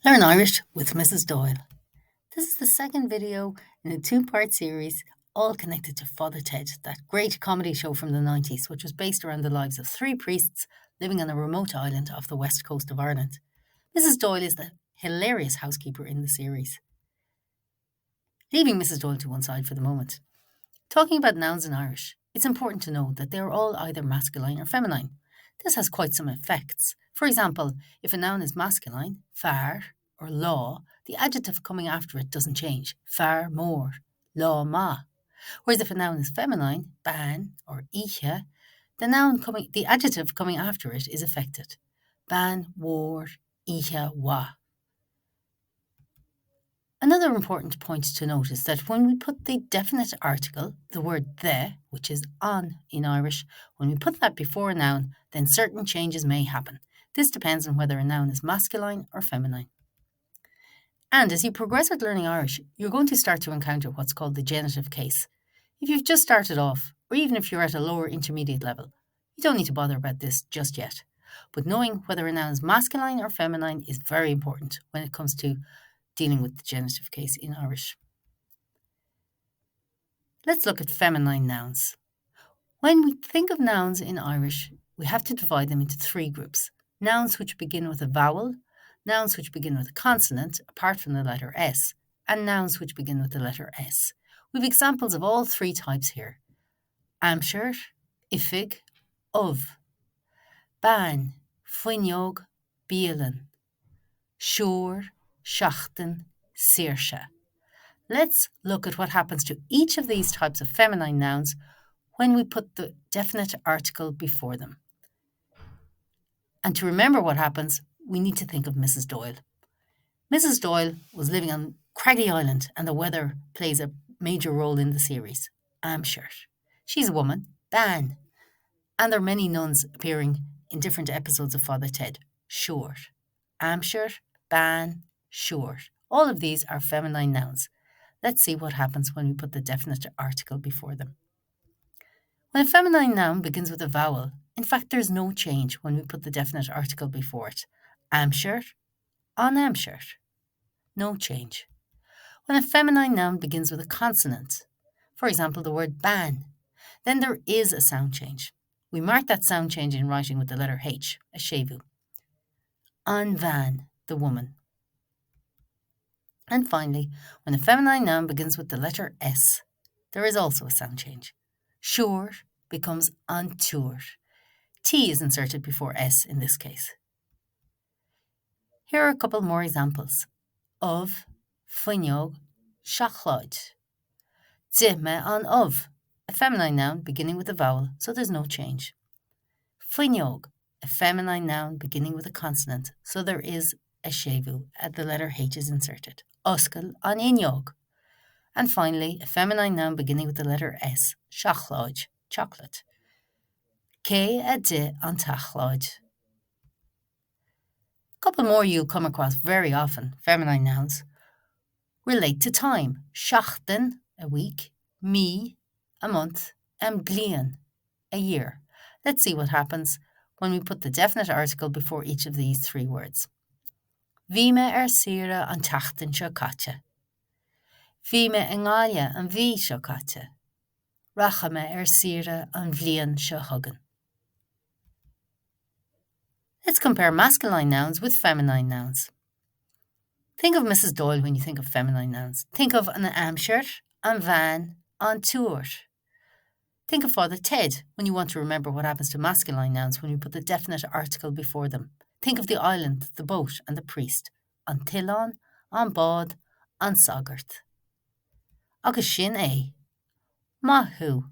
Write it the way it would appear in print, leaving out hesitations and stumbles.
Learn Irish with Mrs. Doyle. This is the second video in a two-part series, all connected to Father Ted, that great comedy show from the 90s, which was based around the lives of three priests living on a remote island off the west coast of Ireland. Mrs. Doyle is the hilarious housekeeper in the series. Leaving Mrs. Doyle to one side for the moment. Talking about nouns in Irish, it's important to know that they are all either masculine or feminine. This has quite some effects. For example, if a noun is masculine, fear or law, the adjective coming after it doesn't change. Fear more, law ma. Whereas if a noun is feminine, bhean or oifig, the adjective coming after it is affected. Bhean, war, oifig, wa. Another important point to note is that when we put the definite article, the word the, which is on in Irish, when we put that before a noun, then certain changes may happen. This depends on whether a noun is masculine or feminine. And as you progress with learning Irish, you're going to start to encounter what's called the genitive case. If you've just started off, or even if you're at a lower intermediate level, you don't need to bother about this just yet. But knowing whether a noun is masculine or feminine is very important when it comes to dealing with the genitive case in Irish. Let's look at feminine nouns. When we think of nouns in Irish, we have to divide them into three groups. Nouns which begin with a vowel, nouns which begin with a consonant, apart from the letter S, and nouns which begin with the letter S. We have examples of all three types here. Aimsir, oifig, of. Bhean, fuinneog, bhean. Tseúr, tseachtain, saoirse. Let's look at what happens to each of these types of feminine nouns when we put the definite article before them. And to remember what happens, we need to think of Mrs. Doyle. Mrs. Doyle was living on Craggy Island, and the weather plays a major role in the series. Aimsir. She's a woman, bhean. And there are many nuns appearing in different episodes of Father Ted. Tseúr. Aimsir, bhean, tseúr. All of these are feminine nouns. Let's see what happens when we put the definite article before them. When a feminine noun begins with a vowel, in fact, there's no change when we put the definite article before it. Aimsir, an aimsir. No change. When a feminine noun begins with a consonant, for example, the word bhean, then there is a sound change. We mark that sound change in writing with the letter H, a shevu. An bhean, the woman. And finally, when a feminine noun begins with the letter S, there is also a sound change. Tseúr becomes an tsiúr. T is inserted before S in this case. Here are a couple more examples. Of, fuinneog, chlog. Me an of, a feminine noun beginning with a vowel, so there's no change. Fuinneog, a feminine noun beginning with a consonant, so there is a shevu, the letter H is inserted. Oscail an inneog. And finally, a feminine noun beginning with the letter S, chlog, chocolate. Caite an chlog. A couple more you'll come across very often, feminine nouns, relate to time. Tseachtain, a week, me, a month, and blian, a year. Let's see what happens when we put the definite article before each of these three words. Bhí me sire an tseachtain seo caite. Bhí me ngáile an bhí seo caite. Racha me sire an bblian seo thugan. Let's compare masculine nouns with feminine nouns. Think of Mrs. Doyle when you think of feminine nouns. Think of an aimsir, an bhean, an tsiúr. Think of Father Ted when you want to remember what happens to masculine nouns when you put the definite article before them. Think of the island, the boat, and the priest. An tillán, an bád, an sagart. Agus sin é. Maithú.